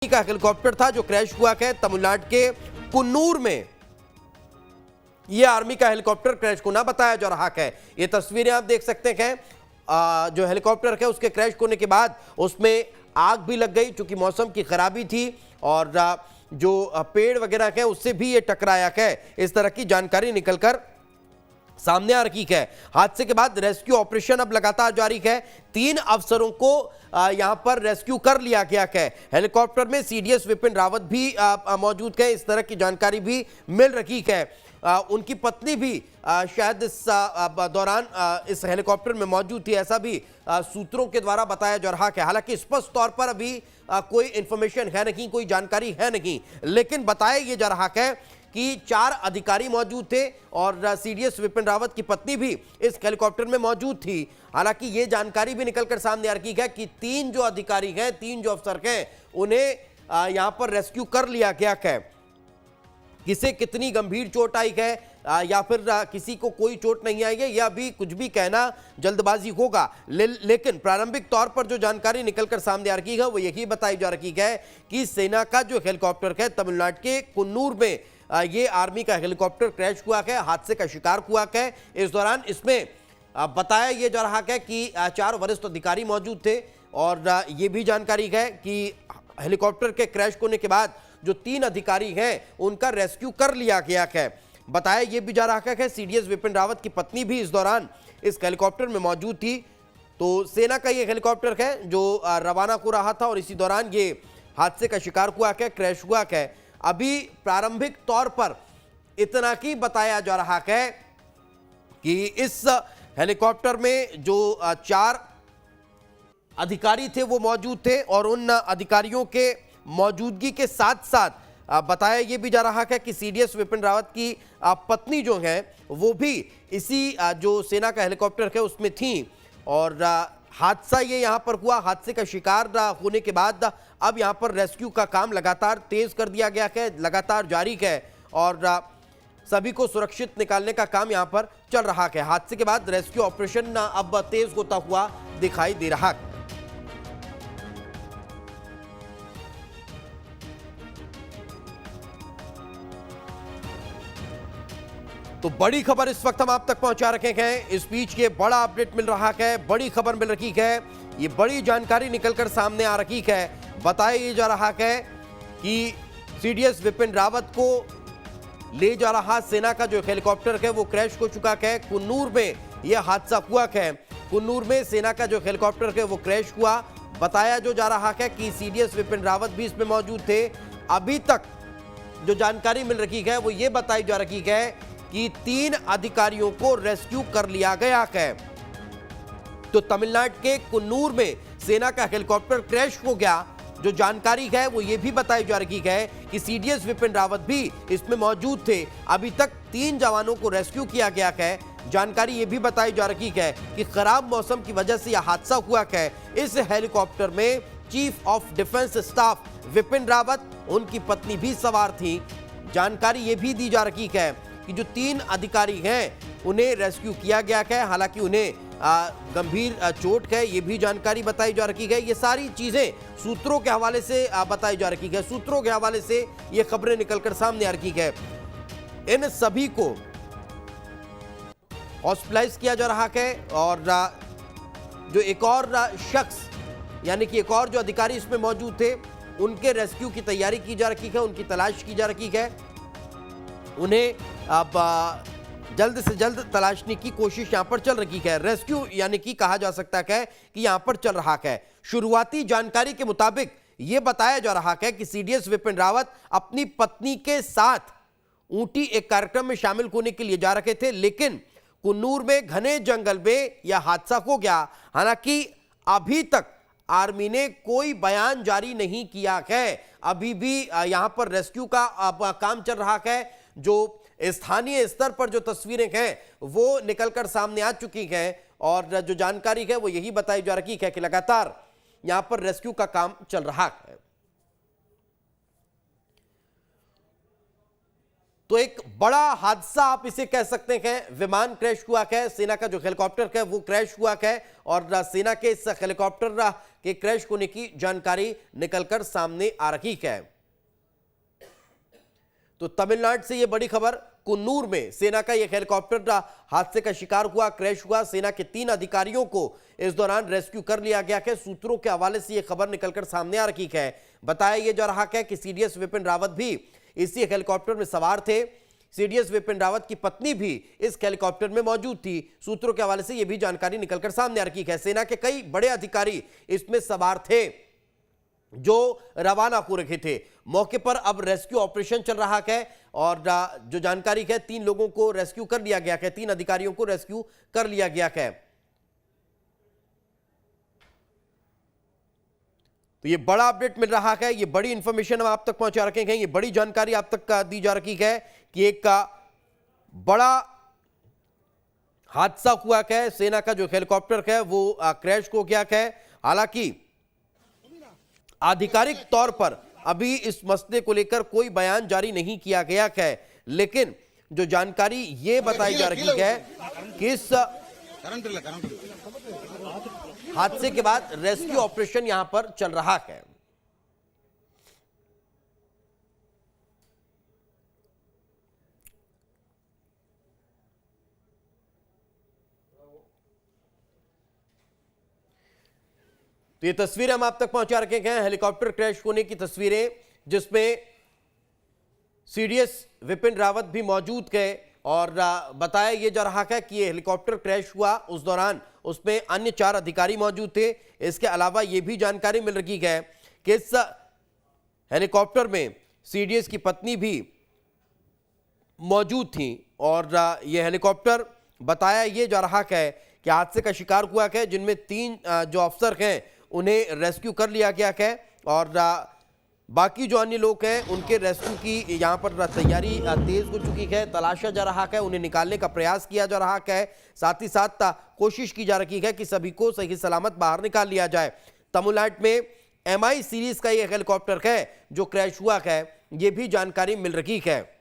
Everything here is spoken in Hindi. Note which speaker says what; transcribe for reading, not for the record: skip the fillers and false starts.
Speaker 1: का हेलीकॉप्टर था जो क्रैश हुआ है तमिलनाडु के कुन्नूर में। यह आर्मी का हेलीकॉप्टर क्रैश होना बताया जा रहा है। ये तस्वीरें आप देख सकते हैं। जो हेलीकॉप्टर है उसके क्रैश होने के बाद उसमें आग भी लग गई, चूंकि मौसम की खराबी थी और जो पेड़ वगैरह है उससे भी ये टकराया है। इस तरह की जानकारी निकलकर सामने आ रही है। हादसे के बाद रेस्क्यू ऑपरेशन अब लगातार जारी है। 3 अफसरों को यहां पर रेस्क्यू कर लिया गया है। हेलीकॉप्टर में सीडीएस विपिन रावत भी मौजूद है। इस तरह की जानकारी भी मिल रही है। उनकी पत्नी भी शायद इस दौरान इस हेलीकॉप्टर में मौजूद थी, ऐसा भी सूत्रों के द्वारा बताया जा रहा है। हालांकि स्पष्ट तौर पर अभी कोई इंफॉर्मेशन है नहीं, कोई जानकारी है नहीं, लेकिन बताया यह जा रहा है कि 4 अधिकारी मौजूद थे और सीडीएस विपिन रावत की पत्नी भी इस हेलीकॉप्टर में मौजूद थी। हालांकि ये जानकारी भी निकलकर सामने आ रही है कि 3 जो अधिकारी हैं, 3 जो अफसर हैं, उन्हें यहां पर रेस्क्यू कर लिया गया है। किसे कितनी गंभीर चोट आई है या फिर किसी को कोई चोट नहीं आई है, यह अभी कुछ भी कहना जल्दबाजी होगा। लेकिन प्रारंभिक तौर पर जो जानकारी निकलकर सामने आ रही है वो यही बताई जा रही है कि सेना का जो हेलीकॉप्टर है तमिलनाडु के कुन्नूर में ये आर्मी का हेलीकॉप्टर क्रैश हुआ है, हादसे का शिकार हुआ है। इस दौरान इसमें बताया यह जा रहा है कि 4 वरिष्ठ अधिकारी मौजूद थे और ये भी जानकारी है कि हेलीकॉप्टर के क्रैश होने के बाद जो 3 अधिकारी हैं उनका रेस्क्यू कर लिया गया है। बताया यह भी जा रहा है सीडीएस विपिन रावत की पत्नी भी इस दौरान इस हेलीकॉप्टर में मौजूद थी। तो सेना का ये हेलीकॉप्टर है जो रवाना हो रहा था और इसी दौरान ये हादसे का शिकार हुआ है, क्रैश हुआ है। अभी प्रारंभिक तौर पर इतना ही बताया जा रहा है कि इस हेलीकॉप्टर में जो 4 अधिकारी थे वो मौजूद थे और उन अधिकारियों के मौजूदगी के साथ साथ बताया यह भी जा रहा है कि सीडीएस विपिन रावत की पत्नी जो है वो भी इसी जो सेना का हेलीकॉप्टर है उसमें थी और हादसा ये यहां पर हुआ। हादसे का शिकार होने के बाद अब यहां पर रेस्क्यू का काम लगातार तेज कर दिया गया है, लगातार जारी है और सभी को सुरक्षित निकालने का काम यहां पर चल रहा है। हादसे के बाद रेस्क्यू ऑपरेशन अब तेज होता हुआ दिखाई दे रहा है। तो बड़ी खबर इस वक्त हम आप तक पहुंचा रखे हैं। इस बीच के बड़ा अपडेट मिल रहा है, बड़ी खबर मिल रही है, ये बड़ी जानकारी निकलकर सामने आ रही है। बताया जा रहा है कि सीडीएस विपिन रावत को ले जा रहा सेना का जो हेलीकॉप्टर है वो क्रैश हो चुका है। कुन्नूर में यह हादसा हुआ है। कुन्नूर में सेना का जो हेलीकॉप्टर है वो क्रैश हुआ। बताया जो जा रहा है कि सीडीएस विपिन रावत भी इसमें मौजूद थे। अभी तक जो जानकारी मिल रही है वो ये बताई जा रही है कि 3 अधिकारियों को रेस्क्यू कर लिया गया है। तो तमिलनाडु के कुन्नूर में सेना का हेलीकॉप्टर क्रैश हो गया। जो जानकारी है वो ये भी बताई जा रही है कि सीडीएस विपिन रावत भी इसमें मौजूद थे। अभी तक 3 जवानों को रेस्क्यू किया गया है। जानकारी ये भी बताई जा रही है कि खराब मौसम की वजह से यह हादसा हुआ है। इस हेलीकॉप्टर में chief of defence staff Vipin Rawat, उनकी पत्नी भी सवार थी। जानकारी ये भी दी जा रही है कि जो 3 अधिकारी हैं उन्हें रेस्क्यू किया गया है। हालांकि उन्हें गंभीर चोट है, ये भी जानकारी बताई जा रही है। ये सारी चीजें सूत्रों के हवाले से बताई जा रही है। सूत्रों के हवाले से ये खबरें निकलकर सामने आ रही है। इन सभी को हॉस्पिटलाइज किया जा रहा है और जो एक और शख्स यानी कि एक और जो अधिकारी इसमें मौजूद थे उनके रेस्क्यू की तैयारी की जा रही है, उनकी तलाश की जा रही है। उन्हें अब जल्द से जल्द तलाशने की कोशिश यहां पर चल रही है। रेस्क्यू यानी कि कहा जा सकता है कि यहां पर चल रहा है। शुरुआती जानकारी के मुताबिक यह बताया जा रहा है कि सीडीएस विपिन रावत अपनी पत्नी के साथ ऊटी एक कार्यक्रम में शामिल होने के लिए जा रहे थे, लेकिन कुन्नूर में घने जंगल में यह हादसा हो गया। हालांकि अभी तक आर्मी ने कोई बयान जारी नहीं किया है। अभी भी यहां पर रेस्क्यू का काम चल रहा है। जो स्थानीय स्तर पर जो तस्वीरें हैं वो निकलकर सामने आ चुकी हैं और जो जानकारी है वो यही बताई जा रही है कि लगातार यहां पर रेस्क्यू का काम चल रहा है। तो एक बड़ा हादसा आप इसे कह सकते हैं। विमान क्रैश हुआ है, सेना का जो हेलीकॉप्टर है वो क्रैश हुआ है और सेना के इस हेलीकॉप्टर कि क्रैश होने की जानकारी निकलकर सामने आ रही है। तो तमिलनाडु से यह बड़ी खबर, कुन्नूर में सेना का एक हेलीकॉप्टर हादसे का शिकार हुआ, क्रैश हुआ। सेना के 3 अधिकारियों को इस दौरान रेस्क्यू कर लिया गया है। सूत्रों के हवाले से यह खबर निकलकर सामने आ रही है। बताया यह जा रहा है कि सीडीएस विपिन रावत भी इसी हेलीकॉप्टर में सवार थे। सीडीएस विपिन रावत की पत्नी भी इस हेलीकॉप्टर में मौजूद थी। सूत्रों के हवाले से यह भी जानकारी निकलकर सामने आ रही है। सेना के कई बड़े अधिकारी इसमें सवार थे जो रवाना हो रहे थे। मौके पर अब रेस्क्यू ऑपरेशन चल रहा है और जो जानकारी है 3 लोगों को रेस्क्यू कर लिया गया है, 3 अधिकारियों को रेस्क्यू कर लिया गया है। तो ये बड़ा अपडेट मिल रहा है, ये बड़ी इंफॉर्मेशन हम आप तक पहुंचा रखे हैं, ये बड़ी जानकारी आप तक दी जा रही है कि एक बड़ा हादसा हुआ है। सेना का जो हेलीकॉप्टर है वो क्रैश हो गया है। हालांकि आधिकारिक तौर पर अभी इस मसले को लेकर कोई बयान जारी नहीं किया गया है, लेकिन जो जानकारी ये बताई जा रही है कि इस हादसे के बाद रेस्क्यू ऑपरेशन यहां पर चल रहा है। तो ये तस्वीरें हम आप तक पहुंचा रखे हैं, हेलीकॉप्टर क्रैश होने की तस्वीरें, जिसमें सीडीएस विपिन रावत भी मौजूद है। और बताया यह जा रहा है कि ये हेलीकॉप्टर क्रैश हुआ, उस दौरान उसमें अन्य 4 अधिकारी मौजूद थे। इसके अलावा यह भी जानकारी मिल रही है कि इस हेलीकॉप्टर में सीडीएस की पत्नी भी मौजूद थी। और यह हेलीकॉप्टर बताया यह जा रहा है कि हादसे का शिकार हुआ है, जिनमें 3 जो अफसर हैं उन्हें रेस्क्यू कर लिया गया है और बाकी जो अन्य लोग हैं उनके रेस्क्यू की यहां पर तैयारी तेज हो चुकी है। तलाशा जा रहा है, उन्हें निकालने का प्रयास किया जा रहा है। साथ ही साथ कोशिश की जा रही है कि सभी को सही सलामत बाहर निकाल लिया जाए। तमिलनाडु में MI सीरीज का यह हेलीकॉप्टर है जो क्रैश हुआ है, यह भी जानकारी मिल रही है।